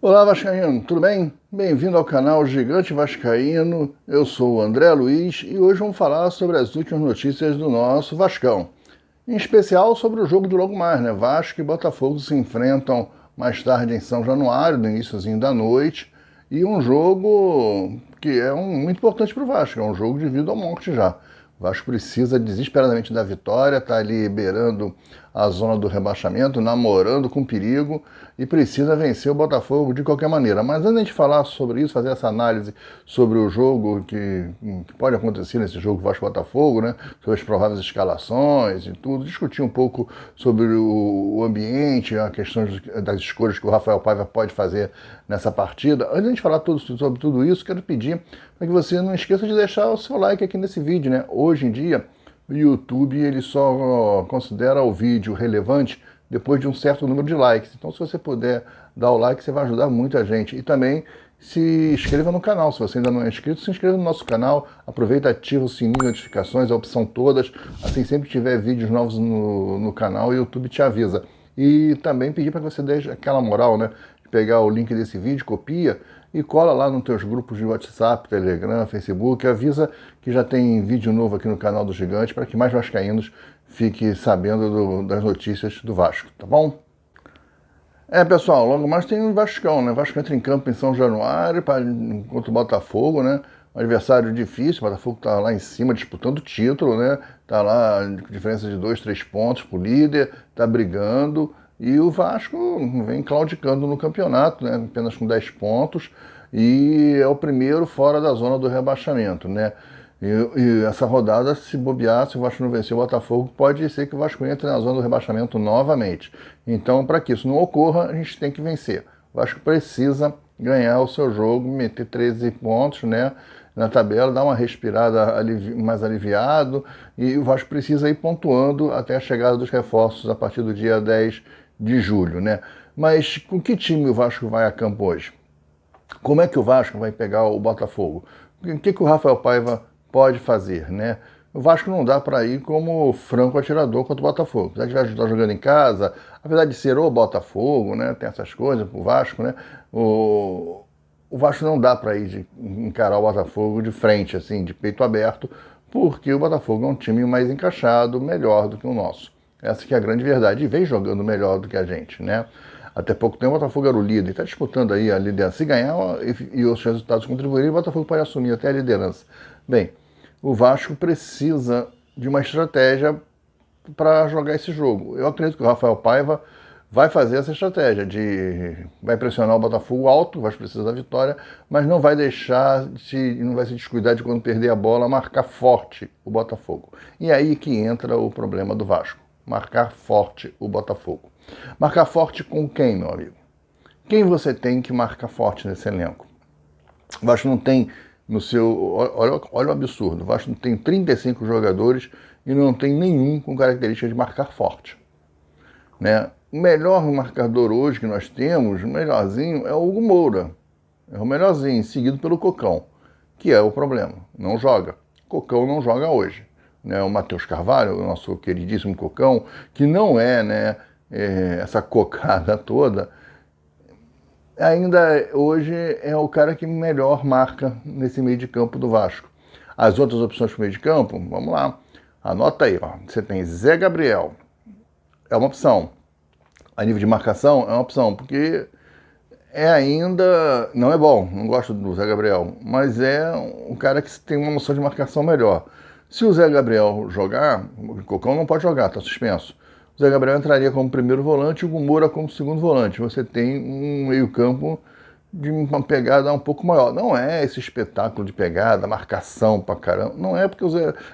Olá, Vascaíno, tudo bem? Bem-vindo ao canal Gigante Vascaíno. Eu sou o André Luiz e hoje vamos falar sobre as últimas notícias do nosso Vascão. Em especial sobre o jogo de logo mais, né? Vasco e Botafogo se enfrentam mais tarde em São Januário, no iníciozinho da noite, e um jogo que é muito importante para o Vasco, é um jogo de vida ou morte já. O Vasco precisa desesperadamente da vitória, está ali beirando a zona do rebaixamento, namorando com perigo e precisa vencer o Botafogo de qualquer maneira. Mas antes de falar sobre isso, fazer essa análise sobre o jogo que pode acontecer nesse jogo Vasco-Botafogo, né? Sobre as prováveis escalações e tudo, discutir um pouco sobre o ambiente, a questão das escolhas que o Rafael Paiva pode fazer nessa partida. Antes de falar sobre tudo isso, quero pedir para que você não esqueça de deixar o seu like aqui nesse vídeo, né? Hoje em dia, o YouTube ele só considera o vídeo relevante depois de um certo número de likes. Então, se você puder dar o like, você vai ajudar muito a gente. E também se inscreva no canal. Se você ainda não é inscrito, se inscreva no nosso canal. Aproveita, ativa o sininho de notificações, a opção todas. Assim, sempre que tiver vídeos novos no canal, o YouTube te avisa. E também pedir para que você deixe aquela moral, né? De pegar o link desse vídeo, copia e cola lá nos teus grupos de WhatsApp, Telegram, Facebook, avisa que já tem vídeo novo aqui no canal do Gigante para que mais vascaínos fiquem sabendo das notícias do Vasco, tá bom? Pessoal, logo mais tem o Vascão, né? O Vasco entra em campo em São Januário contra o Botafogo, né? Um adversário difícil, o Botafogo tá lá em cima disputando o título, né? Tá lá com diferença de 2, 3 pontos pro líder, tá brigando. E o Vasco vem claudicando no campeonato, né? Apenas com 10 pontos. E é o primeiro fora da zona do rebaixamento, né? E essa rodada, se bobear, se o Vasco não vencer o Botafogo, pode ser que o Vasco entre na zona do rebaixamento novamente. Então, para que isso não ocorra, a gente tem que vencer. O Vasco precisa ganhar o seu jogo, meter 13 pontos, né, na tabela, dar uma respirada mais aliviado, e o Vasco precisa ir pontuando até a chegada dos reforços a partir do dia 10 de julho, né? Mas com que time o Vasco vai a campo hoje? Como é que o Vasco vai pegar o Botafogo? O que o Rafael Paiva pode fazer, né? O Vasco não dá para ir como franco atirador contra o Botafogo. Apesar de estar jogando em casa, apesar de ser o Botafogo, né? Tem essas coisas pro Vasco, né? O Vasco não dá para ir encarar o Botafogo de frente, assim, de peito aberto, porque o Botafogo é um time mais encaixado, melhor do que o nosso. Essa que é a grande verdade. E vem jogando melhor do que a gente, né? Até pouco tempo o Botafogo era o líder, está disputando aí a liderança. Se ganhar e os resultados contribuírem, o Botafogo pode assumir até a liderança. Bem, o Vasco precisa de uma estratégia para jogar esse jogo. Eu acredito que o Rafael Paiva vai fazer essa estratégia vai pressionar o Botafogo alto, o Vasco precisa da vitória, mas não vai não vai se descuidar de quando perder a bola, marcar forte o Botafogo. E aí que entra o problema do Vasco, marcar forte o Botafogo. Marcar forte com quem, meu amigo? Quem você tem que marcar forte nesse elenco? O Vasco não tem no seu... Olha o absurdo. O Vasco tem 35 jogadores e não tem nenhum com característica de marcar forte, né? O melhor marcador hoje que nós temos, o melhorzinho, é o Hugo Moura. É o melhorzinho, seguido pelo Cocão, que é o problema. Não joga. Cocão não joga hoje. Né? O Matheus Carvalho, o nosso queridíssimo Cocão, que não é, né, essa cocada toda, ainda hoje é o cara que melhor marca nesse meio de campo do Vasco. As outras opções para o meio de campo, vamos lá. Anota aí, ó. Você tem Zé Gabriel, é uma opção. A nível de marcação, é uma opção, porque ainda, não é bom, não gosto do Zé Gabriel, mas é um cara que tem uma noção de marcação melhor. Se o Zé Gabriel jogar, o Cocão não pode jogar, está suspenso. O Zé Gabriel entraria como primeiro volante e o Moura como segundo volante. Você tem um meio-campo de uma pegada um pouco maior. Não é esse espetáculo de pegada, marcação pra caramba. Não é, porque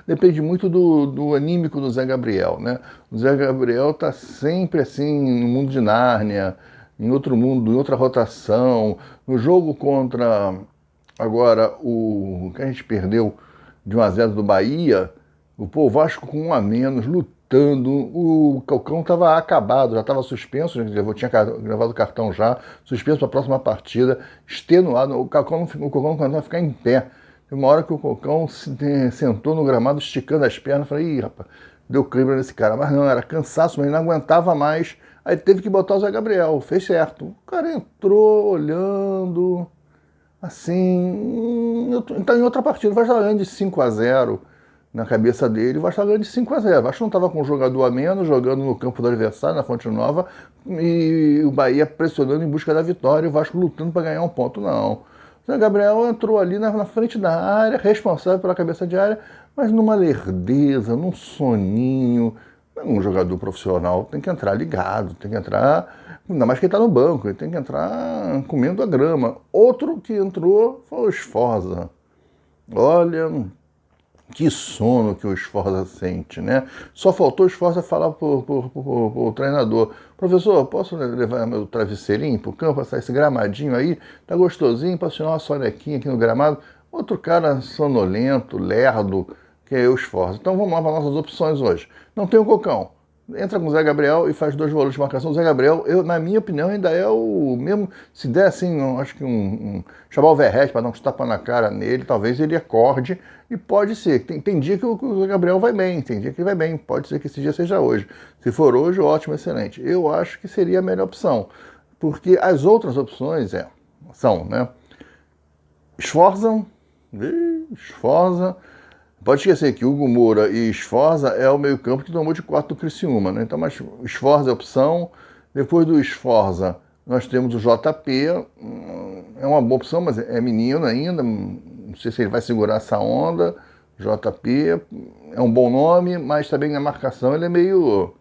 depende muito do anímico do Zé Gabriel, né? O Zé Gabriel tá sempre assim no mundo de Nárnia, em outro mundo, em outra rotação. No jogo contra agora o que a gente perdeu de 1-0 do Bahia, o Vasco com 1 a menos, lutando, o Cocão estava acabado, já estava suspenso, tinha gravado o cartão já, suspenso para a próxima partida, extenuado, o Cocão não conseguia ficar em pé. Uma hora que o Cocão sentou no gramado, esticando as pernas, falei, ih, rapaz, deu câimbra nesse cara. Mas não, era cansaço, mas ele não aguentava mais Aí teve que botar o Zé Gabriel, fez certo. O cara entrou olhando, assim, então em outra partida, o Vasco estava ganhando de 5-0 na cabeça dele, o Vasco estava ganhando de 5-0. O Vasco não estava com um jogador a menos, jogando no campo do adversário, na Fonte Nova, e o Bahia pressionando em busca da vitória, e o Vasco lutando para ganhar um ponto, não. O Zé Gabriel entrou ali na frente da área, responsável pela cabeça de área, mas numa lerdeza, num soninho. Um jogador profissional tem que entrar ligado, tem que entrar, ainda mais que ele está no banco, ele tem que entrar comendo a grama. Outro que entrou foi o Sforza. Olha, que sono que o Sforza sente, né? Só faltou o Sforza falar pro treinador: professor, posso levar meu travesseirinho pro campo, passar esse gramadinho aí? Tá gostosinho, para tirar uma sonequinha aqui no gramado? Outro cara sonolento, lerdo, que é o Sforza. Então vamos lá para nossas opções hoje. Não tem o Cocão. Entra com o Zé Gabriel e faz 2 volantes de marcação. O Zé Gabriel, na minha opinião, ainda é o mesmo. Se der assim, acho que chamar o Verrete para dar um tapa na cara nele, talvez ele acorde. E pode ser. Tem dia que o Zé Gabriel vai bem, tem dia que ele vai bem. Pode ser que esse dia seja hoje. Se for hoje, ótimo, excelente. Eu acho que seria a melhor opção. Porque as outras opções são, né? Sforza. Pode esquecer que Hugo Moura e Sforza é o meio-campo que tomou de 4 do Criciúma, né? Então, mas Sforza é opção. Depois do Sforza, nós temos o JP. É uma boa opção, mas é menino ainda. Não sei se ele vai segurar essa onda. JP é um bom nome, mas também na marcação ele é meio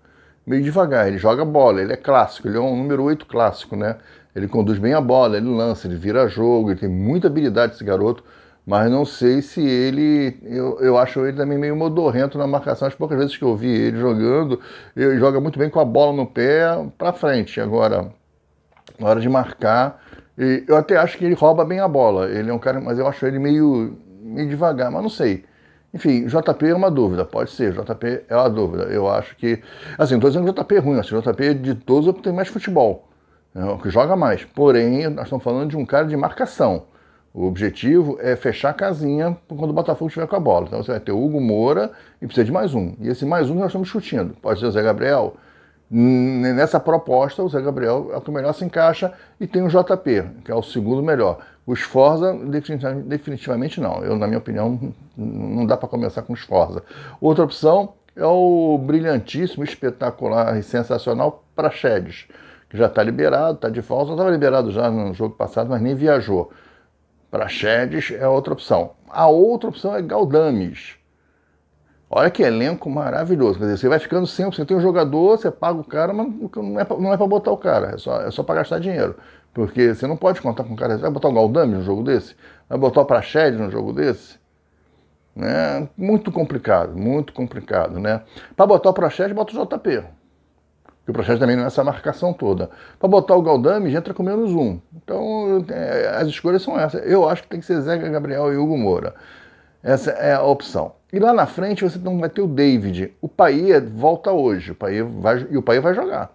devagar. Ele joga bola, ele é clássico, ele é um número 8 clássico, né? Ele conduz bem a bola, ele lança, ele vira jogo, ele tem muita habilidade esse garoto. Mas não sei se ele. Eu acho ele também meio modorrento na marcação. As poucas vezes que eu vi ele jogando, ele joga muito bem com a bola no pé para frente. Agora, na hora de marcar, eu até acho que ele rouba bem a bola. Ele é um cara, mas eu acho ele meio devagar, mas não sei. Enfim, JP é uma dúvida, pode ser. JP é uma dúvida. Eu acho que. Assim, não estou dizendo que o JP é ruim, assim, o JP de todos é o que tem mais futebol, é o que joga mais. Porém, nós estamos falando de um cara de marcação. O objetivo é fechar a casinha quando o Botafogo estiver com a bola. Então você vai ter o Hugo Moura e precisa de mais um. E esse mais um que nós estamos discutindo. Pode ser o Zé Gabriel. Nessa proposta, o Zé Gabriel é o que melhor se encaixa e tem o JP, que é o segundo melhor. O Sforza, definitivamente não. Na minha opinião, não dá para começar com o Sforza. Outra opção é o brilhantíssimo, espetacular e sensacional Praxedes, que já está liberado, está de volta. Não estava liberado já no jogo passado, mas nem viajou. Praxedes é outra opção. A outra opção é Galdames. Olha que elenco maravilhoso. Quer dizer, você vai ficando sempre, você tem um jogador, você paga o cara, mas não é para botar o cara, é só para gastar dinheiro. Porque você não pode contar com o cara. Você vai botar o Galdames no jogo desse? Vai botar o Praxedes no jogo desse? Né? Muito complicado, né? Para botar o Praxedes, bota o JP. Porque o Praxedes também não é essa marcação toda. Para botar o Galdames, entra com menos um. Então, as escolhas são essas. Eu acho que tem que ser Zé Gabriel e Hugo Moura. Essa é a opção. E lá na frente você não vai ter o David. O Payet volta hoje. O Payet vai jogar.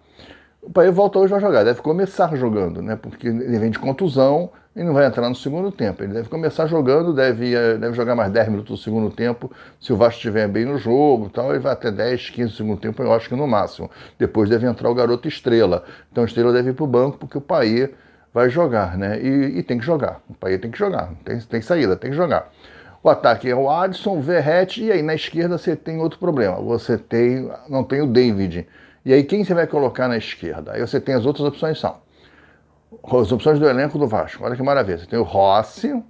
O Payet volta hoje e vai jogar. Deve começar jogando, né? Porque ele vem de contusão e não vai entrar no segundo tempo. Ele deve começar jogando, deve jogar mais 10 minutos no segundo tempo. Se o Vasco estiver bem no jogo e tal, ele vai até 10, 15 no segundo tempo, eu acho que no máximo. Depois deve entrar o garoto Estrela. Então o Estrela deve ir para o banco porque o Payet vai jogar, né? E tem que jogar. O Payet tem que jogar. Tem saída, tem que jogar. O ataque é o Adson, o Verrete, e aí na esquerda você tem outro problema. Não tem o David. E aí quem você vai colocar na esquerda? Aí você tem as outras opções são as opções do elenco do Vasco. Olha que maravilha. Você tem o Rossi,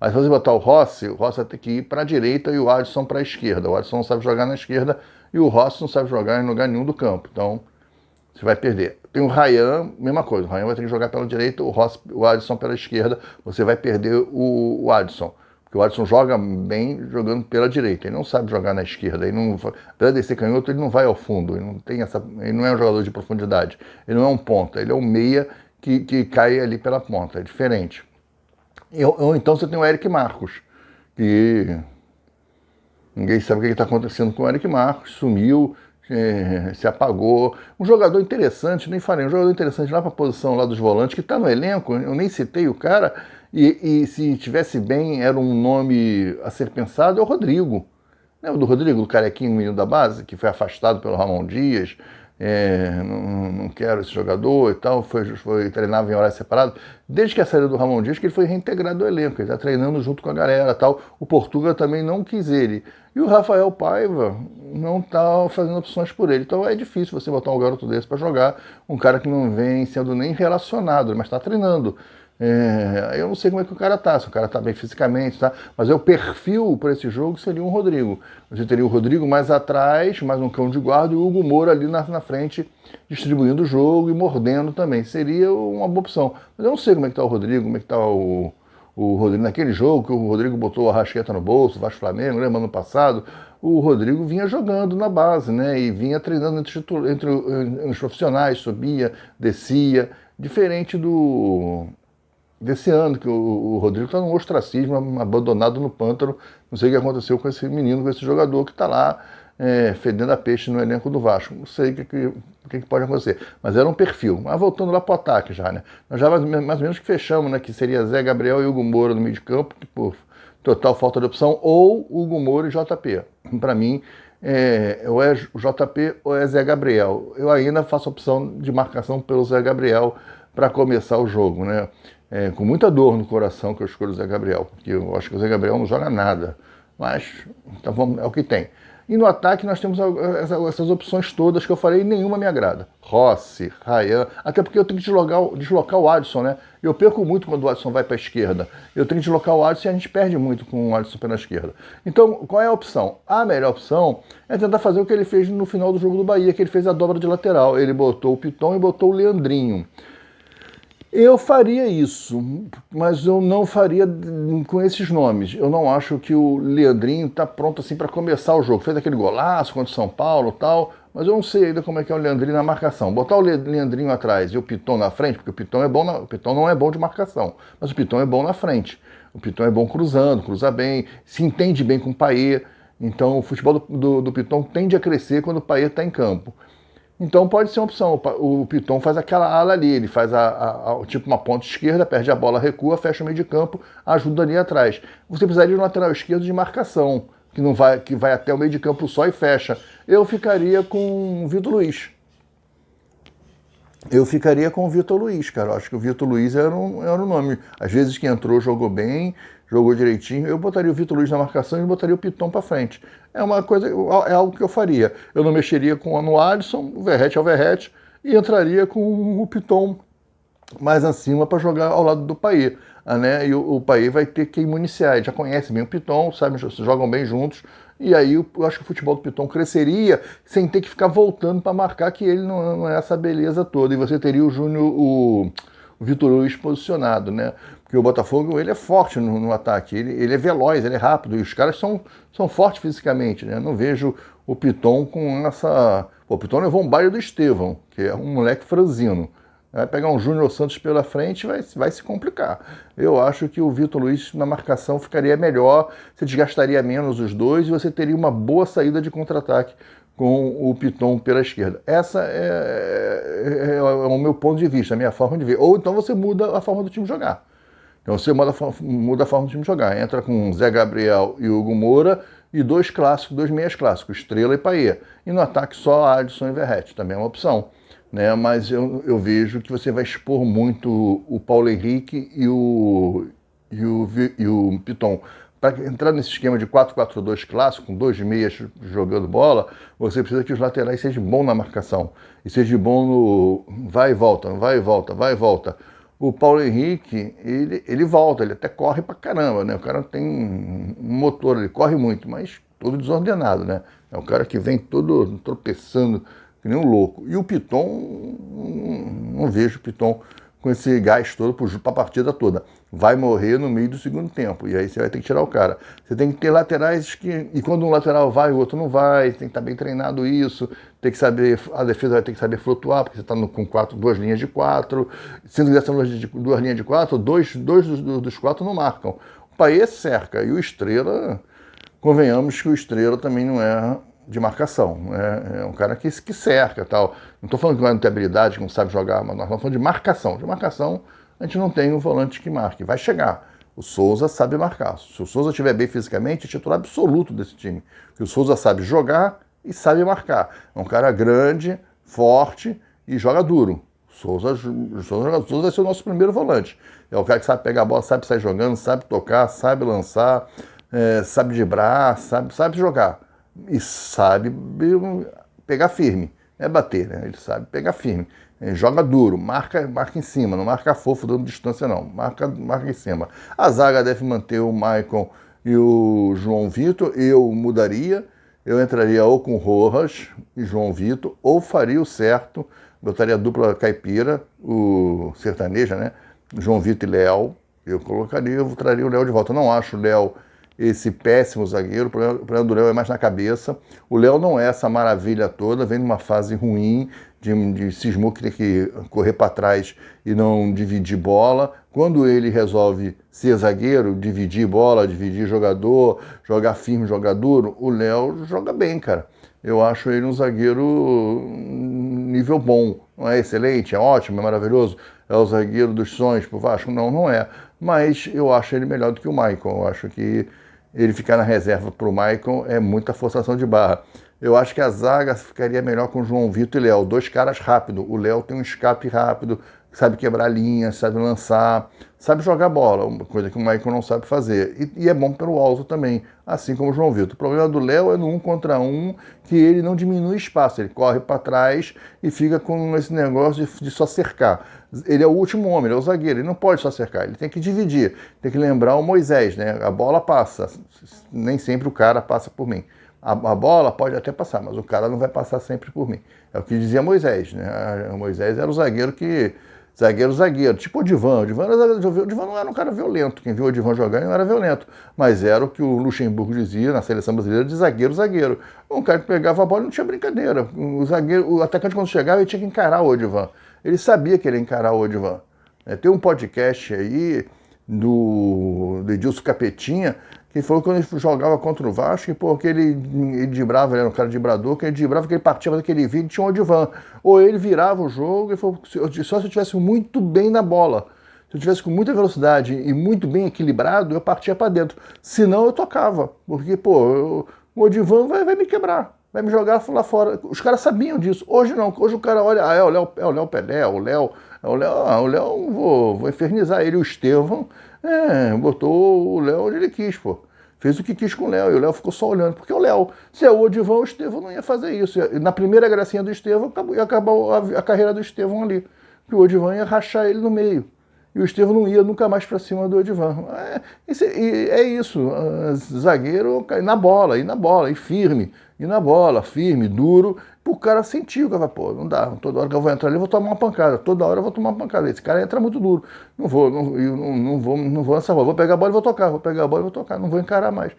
mas se você botar o Rossi vai ter que ir para a direita e o Adson para a esquerda. O Adson não sabe jogar na esquerda e o Rossi não sabe jogar em lugar nenhum do campo. Então você vai perder. Tem o Ryan, mesma coisa. O Ryan vai ter que jogar pela direita, o Adson pela esquerda. Você vai perder o Adson. Porque o Adson joga bem jogando pela direita, ele não sabe jogar na esquerda, apesar de ser canhoto, ele não vai ao fundo, ele não é um jogador de profundidade, ele não é um ponta, ele é um meia que cai ali pela ponta, é diferente. Ou então você tem o Eric Marcos, que ninguém sabe o que está acontecendo com o Eric Marcos, sumiu, se apagou. Um jogador interessante, nem falei, um jogador interessante lá para a posição lá dos volantes, que está no elenco, eu nem citei o cara, e se tivesse bem, era um nome a ser pensado, é o Rodrigo. Lembra do Rodrigo, do carequinho, menino da base, que foi afastado pelo Ramon Dias, não quero esse jogador e tal, treinava em horário separado. Desde que a saída do Ramon Dias, que ele foi reintegrado ao elenco, ele está treinando junto com a galera tal. O Portuga também não quis ele. E o Rafael Paiva não está fazendo opções por ele. Então é difícil você botar um garoto desse para jogar, um cara que não vem sendo nem relacionado, mas está treinando. Eu não sei como é que o cara tá, se o cara tá bem fisicamente, tá? Mas o perfil para esse jogo seria um Rodrigo. Você teria o Rodrigo mais atrás, mais um cão de guarda, e o Hugo Moura ali na frente, distribuindo o jogo e mordendo também. Seria uma boa opção. Mas eu não sei como é que tá o Rodrigo, como é que tá o Rodrigo naquele jogo, que o Rodrigo botou a Arrascaeta no bolso, Vasco Flamengo, lembra ano passado? O Rodrigo vinha jogando na base, né? E vinha treinando entre os profissionais, subia, descia, diferente desse ano, que o Rodrigo está num ostracismo, abandonado no pântano. Não sei o que aconteceu com esse menino, com esse jogador que está lá fedendo a peixe no elenco do Vasco. Não sei o que pode acontecer. Mas era um perfil. Mas voltando lá para o ataque já, né? Nós já mais ou menos que fechamos, né? Que seria Zé Gabriel e Hugo Moura no meio de campo, que por total falta de opção, ou Hugo Moura e JP. Para mim, ou é o JP ou é Zé Gabriel. Eu ainda faço opção de marcação pelo Zé Gabriel para começar o jogo, né? Com muita dor no coração que eu escolho o Zé Gabriel, porque eu acho que o Zé Gabriel não joga nada, mas então, é o que tem. E no ataque nós temos essas opções todas que eu falei, e nenhuma me agrada. Rossi, Rayan, até porque eu tenho que deslocar o Adson, né? Eu perco muito quando o Adson vai para a esquerda. Eu tenho que deslocar o Adson e a gente perde muito com o Adson pela esquerda. Então, qual é a opção? A melhor opção é tentar fazer o que ele fez no final do jogo do Bahia, que ele fez a dobra de lateral. Ele botou o Piton e botou o Leandrinho. Eu faria isso, mas eu não faria com esses nomes. Eu não acho que o Leandrinho está pronto assim para começar o jogo. Fez aquele golaço contra o São Paulo e tal, mas eu não sei ainda como é que é o Leandrinho na marcação. Botar o Leandrinho atrás e o Piton na frente, porque o Piton o Piton não é bom de marcação, mas o Piton é bom na frente. O Piton é bom cruzando, cruza bem, se entende bem com o Payet. Então o futebol do Piton tende a crescer quando o Payet está em campo. Então pode ser uma opção. O Piton faz aquela ala ali, ele faz tipo uma ponta esquerda, perde a bola, recua, fecha o meio de campo, ajuda ali atrás. Você precisaria de um lateral esquerdo de marcação, que vai até o meio de campo só e fecha. Eu ficaria com o Vitor Luiz. Cara. Eu acho que o Vitor Luiz era um nome. Às vezes que entrou, jogou bem, jogou direitinho. Eu botaria o Vitor Luiz na marcação e botaria o Piton para frente. É algo que eu faria. Eu não mexeria no Alisson, o Verratti é o Verratti, e entraria com o Piton mais acima para jogar ao lado do Payet. Né? E o Payet vai ter que municiar. Ele já conhece bem o Piton, sabe, jogam bem juntos. E aí eu acho que o futebol do Piton cresceria sem ter que ficar voltando para marcar, que ele não é essa beleza toda. E você teria o Vitor Luiz posicionado, né? Porque o Botafogo, ele é forte no ataque, ele é veloz, ele é rápido, e os caras são fortes fisicamente, né? Eu não vejo o Piton com essa... Pô, o Piton levou um baile do Estevão, que é um moleque franzino. Vai pegar um Júnior Santos pela frente e vai se complicar. Eu acho que o Vitor Luiz na marcação ficaria melhor, você desgastaria menos os dois e você teria uma boa saída de contra-ataque com o Piton pela esquerda. Essa é o meu ponto de vista, a minha forma de ver. Ou então você muda a forma do time jogar. Então você muda a forma do time jogar. Entra com Zé Gabriel e Hugo Moura e dois meias clássicos, Estrela e Payet. E no ataque só Adson e Verratti, também é uma opção. Né, mas eu vejo que você vai expor muito o Paulo Henrique e o Piton. Para entrar nesse esquema de 4-4-2 clássico, com dois meias jogando bola, você precisa que os laterais sejam bons na marcação. E sejam bons no vai e volta, vai e volta, vai e volta. O Paulo Henrique, ele volta, ele até corre pra caramba, né? O cara tem um motor, ele corre muito, mas todo desordenado, né? É o cara que vem todo tropeçando, que nem um louco. E o Piton, não vejo o Piton com esse gás todo para a partida toda. Vai morrer no meio do segundo tempo, e aí você vai ter que tirar o cara. Você tem que ter laterais e quando um lateral vai, o outro não vai, tem que estar bem treinado isso, tem que saber, a defesa vai ter que saber flutuar, porque você está com duas linhas de quatro, sendo que dessas duas linhas de quatro, dois dos quatro não marcam. O Payet cerca, e o Estrela, convenhamos que o Estrela também não é de marcação, é um cara que cerca tal. Não estou falando que não tem habilidade, que não sabe jogar, mas nós estamos falando de marcação. De marcação, a gente não tem um volante que marque. Vai chegar. O Souza sabe marcar. Se o Souza estiver bem fisicamente, é titular absoluto desse time. Porque o Souza sabe jogar e sabe marcar. É um cara grande, forte e joga duro. Souza vai ser o nosso primeiro volante. É o cara que sabe pegar a bola, sabe sair jogando, sabe tocar, sabe lançar, sabe driblar, sabe jogar. E sabe pegar firme. É bater, né? Ele sabe pegar firme. Joga duro, marca em cima, não marca fofo dando distância, não. Marca em cima. A zaga deve manter o Maicon e o João Vitor. Eu mudaria. Eu entraria ou com Rojas e João Vitor, ou faria o certo, botaria a dupla caipira, o sertaneja, né? João Vitor e Léo. Eu traria o Léo de volta. Eu não acho o Léo esse péssimo zagueiro, o problema do Léo é mais na cabeça. O Léo não é essa maravilha toda, vem numa fase ruim, de cismou que tem que correr para trás e não dividir bola. Quando ele resolve ser zagueiro, dividir bola, dividir jogador, jogar firme, jogar duro, o Léo joga bem, cara. Eu acho ele um zagueiro nível bom. Não é excelente, é ótimo, é maravilhoso. É o zagueiro dos sonhos pro Vasco? Não, não é. Mas eu acho ele melhor do que o Maicon. Eu acho que ele ficar na reserva pro Maicon é muita forçação de barra. Eu acho que a zaga ficaria melhor com o João Vitor e Léo. Dois caras rápidos. O Léo tem um escape rápido, sabe quebrar linhas, sabe lançar, sabe jogar bola, uma coisa que o Maicon não sabe fazer. E é bom pelo alto também, assim como o João Vitor. O problema do Léo é no 1 contra 1, que ele não diminui espaço, ele corre para trás e fica com esse negócio de só cercar. Ele é o último homem, ele é o zagueiro, ele não pode só cercar, ele tem que dividir. Tem que lembrar o Moisés, né? A bola passa, nem sempre o cara passa por mim. A bola pode até passar, mas o cara não vai passar sempre por mim. É o que dizia Moisés, né? O Moisés era o zagueiro que... Zagueiro, tipo o Divan. O Divan não era um cara violento. Quem viu o Divan jogar não era violento. Mas era o que o Luxemburgo dizia na seleção brasileira de zagueiro. Um cara que pegava a bola e não tinha brincadeira. O atacante, quando chegava, ele tinha que encarar o Odivan. Ele sabia que ele ia encarar o Odivan. Tem um podcast aí do Edilson Capetinha, que foi quando ele jogava contra o Vasco, porque ele driblava, ele era um cara driblador, que ele driblava, que ele partia daquele vídeo, tinha um Odivan. Ou ele virava o jogo, e falou, só se eu estivesse muito bem na bola. Se eu estivesse com muita velocidade e muito bem equilibrado, eu partia para dentro. Senão eu tocava, porque, o Odivan vai me quebrar, vai me jogar lá fora. Os caras sabiam disso. Hoje não, hoje o cara olha, é o Léo Pelé, o Léo, vou infernizar ele. O Estevão, botou o Léo onde ele quis, pô. Fez o que quis com o Léo, e o Léo ficou só olhando. Porque o Léo, se é o Odivan, o Estevão não ia fazer isso. Na primeira gracinha do Estevão, ia acabar a carreira do Estevão ali. Porque o Odivan ia rachar ele no meio. E o Estevão não ia nunca mais para cima do Odivan. É isso. Zagueiro na bola, e firme. E na bola, firme, duro. O cara sentiu que não dá. Toda hora que eu vou entrar ali, eu vou tomar uma pancada. Toda hora eu vou tomar uma pancada. Esse cara entra muito duro. Não vou nessa bola. Vou pegar a bola e vou tocar. Não vou encarar mais.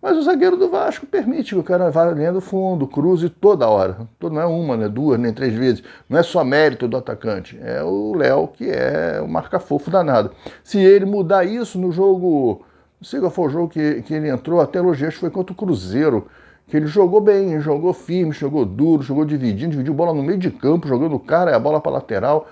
Mas o zagueiro do Vasco permite que o cara vá linha do fundo, cruze toda hora. Não é uma, não é duas, nem 3 vezes. Não é só mérito do atacante. É o Léo que é o marca-fofo danado. Se ele mudar isso no jogo, não sei qual foi o jogo que ele entrou, até elogiei, acho que foi contra o Cruzeiro, que ele jogou bem, jogou firme, jogou duro, jogou dividiu bola no meio de campo, jogando o cara, a bola para lateral.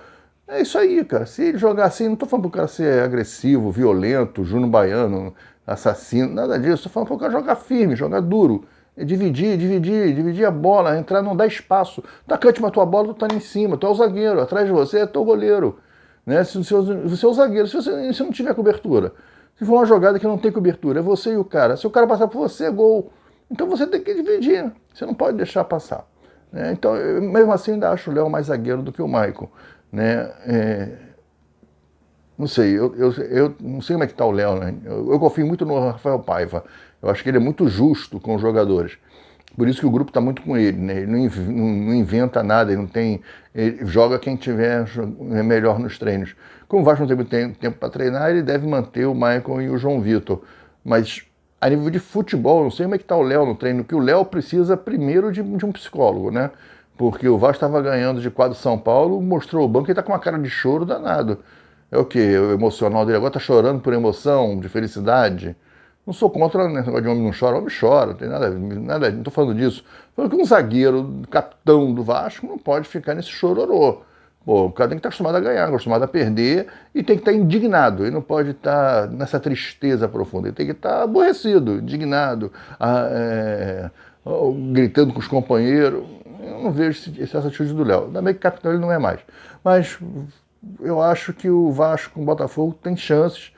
É isso aí, cara. Se ele jogar assim, não tô falando pro cara ser agressivo, violento, Júnior Baiano, assassino, nada disso. Tô falando pro cara jogar firme, jogar duro. Dividir a bola, entrar, não dá espaço. Atacante matou a bola, tu tá ali em cima, tu é o zagueiro, atrás de você é teu goleiro. Né? Você é o zagueiro, se você não tiver cobertura. Se for uma jogada que não tem cobertura, é você e o cara. Se o cara passar por você, é gol. Então você tem que dividir, você não pode deixar passar. Né? Então, mesmo assim, ainda acho o Léo mais zagueiro do que o Maicon. Né? Não sei, eu não sei como é que está o Léo, né? Eu confio muito no Rafael Paiva. Eu acho que ele é muito justo com os jogadores. Por isso que o grupo está muito com ele, né? Ele não inventa nada, ele joga quem tiver melhor nos treinos. Como o Vasco não teve tempo para treinar, ele deve manter o Maicon e o João Vitor. Mas a nível de futebol, não sei como é que está o Léo no treino, porque o Léo precisa primeiro de um psicólogo, né? Porque o Vasco estava ganhando de 4 São Paulo, mostrou o banco e está com uma cara de choro danado. É o quê? O emocional dele agora está chorando por emoção, de felicidade. Não sou contra, né, esse negócio de homem não chora, homem chora, não tem nada, não estou falando disso. Falando que um zagueiro, capitão do Vasco, não pode ficar nesse chororô. Pô, o cara tem que estar acostumado a ganhar, acostumado a perder e tem que estar indignado. Ele não pode estar nessa tristeza profunda, ele tem que estar aborrecido, indignado, gritando com os companheiros. Eu não vejo essa atitude do Léo. Ainda bem que capitão ele não é mais. Mas eu acho que o Vasco com o Botafogo tem chances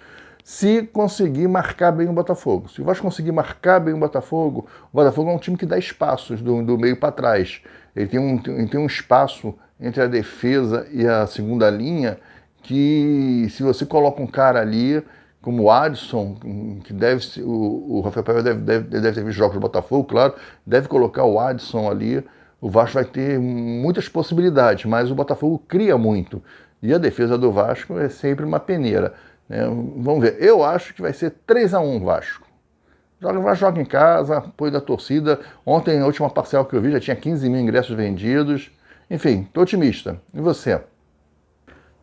se conseguir marcar bem o Botafogo. Se o Vasco conseguir marcar bem o Botafogo é um time que dá espaços do meio para trás. Ele tem um espaço entre a defesa e a segunda linha que, se você coloca um cara ali, como o Adson, que deve ser, o Rafael Paiva deve ter visto jogos do Botafogo, claro, deve colocar o Adson ali, o Vasco vai ter muitas possibilidades, mas o Botafogo cria muito. E a defesa do Vasco é sempre uma peneira. Vamos ver, eu acho que vai ser 3-1 Vasco. O Vasco joga em casa, apoio da torcida. Ontem, a última parcial que eu vi, já tinha 15 mil ingressos vendidos. Enfim, tô otimista. E você?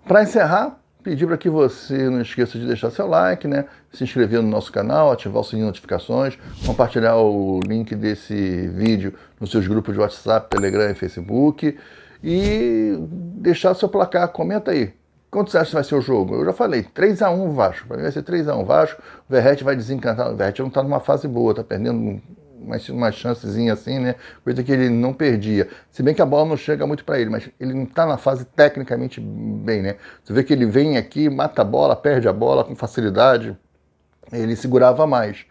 Para encerrar, pedir para que você não esqueça de deixar seu like, né? Se inscrever no nosso canal, ativar o sininho de notificações, compartilhar o link desse vídeo nos seus grupos de WhatsApp, Telegram e Facebook e deixar seu placar, comenta aí. Quanto você acha que vai ser o jogo? Eu já falei, 3-1 Vasco. Para mim vai ser 3-1 Vasco. O Verratti vai desencantar. O Verratti não está numa fase boa, está perdendo uma chancezinha assim, né? Coisa que ele não perdia. Se bem que a bola não chega muito para ele, mas ele não está na fase tecnicamente bem, né? Você vê que ele vem aqui, mata a bola, perde a bola com facilidade. Ele segurava mais.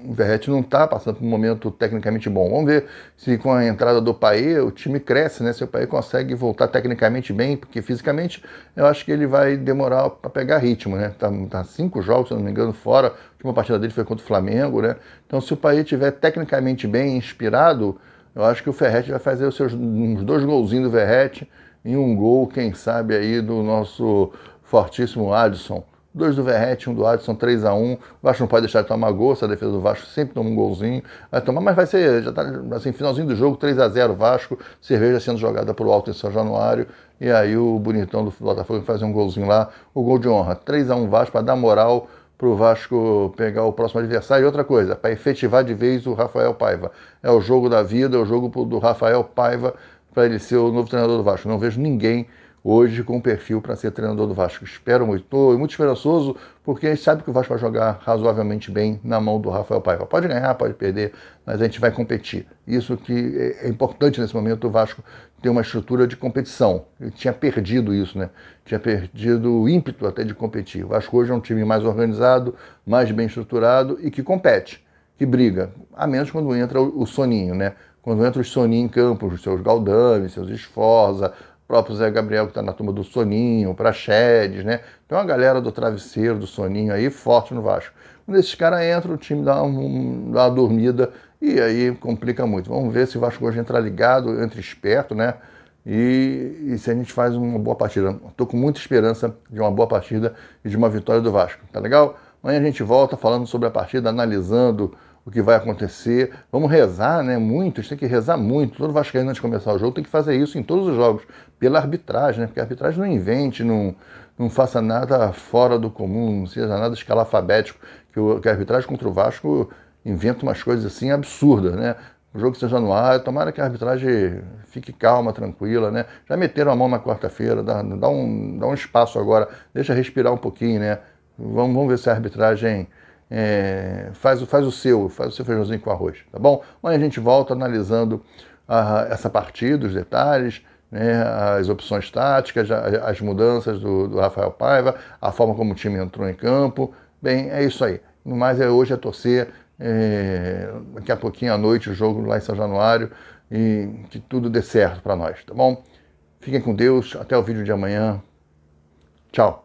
O Verratti não está passando por um momento tecnicamente bom. Vamos ver se com a entrada do Payet o time cresce, né? Se o Payet consegue voltar tecnicamente bem, porque fisicamente eu acho que ele vai demorar para pegar ritmo, né? Tá 5 jogos, se não me engano, fora. A última partida dele foi contra o Flamengo, né? Então, se o Payet estiver tecnicamente bem, inspirado, eu acho que o Verratti vai fazer uns 2 golzinhos do Verratti e um gol, quem sabe, aí do nosso fortíssimo Adson. 2 do Verratti, 1 do Adson, 3-1. O Vasco não pode deixar de tomar gol, essa defesa do Vasco sempre toma um golzinho. Vai tomar, mas vai ser, já tá assim, finalzinho do jogo, 3-0 Vasco, cerveja sendo jogada por alto em São Januário, e aí o bonitão do Botafogo vai fazer um golzinho lá, o gol de honra. 3-1 Vasco, para dar moral pro Vasco pegar o próximo adversário. E outra coisa, para efetivar de vez o Rafael Paiva. É o jogo da vida, é o jogo do Rafael Paiva, para ele ser o novo treinador do Vasco. Não vejo ninguém hoje com perfil para ser treinador do Vasco. Espero muito, estou muito esperançoso, porque a gente sabe que o Vasco vai jogar razoavelmente bem na mão do Rafael Paiva. Pode ganhar, pode perder, mas a gente vai competir. Isso que é importante nesse momento, o Vasco ter uma estrutura de competição. Ele tinha perdido isso, né? Tinha perdido o ímpeto até de competir. O Vasco hoje é um time mais organizado, mais bem estruturado e que compete, que briga, a menos quando entra o Soninho, né? Quando entra o Soninho em campo, os seus Galdame, seus Esforza, próprio Zé Gabriel, que está na turma do Soninho, Praxedes, né? Tem uma galera do travesseiro, do Soninho aí, forte no Vasco. Quando esses caras entram, o time dá uma dormida e aí complica muito. Vamos ver se o Vasco hoje entra ligado, entra esperto, né? E se a gente faz uma boa partida. Estou com muita esperança de uma boa partida e de uma vitória do Vasco, tá legal? Amanhã a gente volta falando sobre a partida, analisando o que vai acontecer. Vamos rezar, né? Muitos, tem que rezar muito. Todo vascaíno, antes de começar o jogo, tem que fazer isso em todos os jogos, pela arbitragem, né? Porque a arbitragem não invente, não faça nada fora do comum, não seja nada escalafabético, que a arbitragem contra o Vasco inventa umas coisas assim absurdas, né? O jogo seja no ar, tomara que a arbitragem fique calma, tranquila, né? Já meteram a mão na quarta-feira, dá um espaço agora, deixa respirar um pouquinho, né? Vamos ver se a arbitragem faz o seu feijãozinho com arroz, tá bom? Amanhã a gente volta analisando essa partida, os detalhes, né, as opções táticas, as mudanças do Rafael Paiva, a forma como o time entrou em campo. Bem, é isso aí. No mais, hoje é torcer, daqui a pouquinho à noite o jogo lá em São Januário, e que tudo dê certo para nós, tá bom? Fiquem com Deus, até o vídeo de amanhã. Tchau.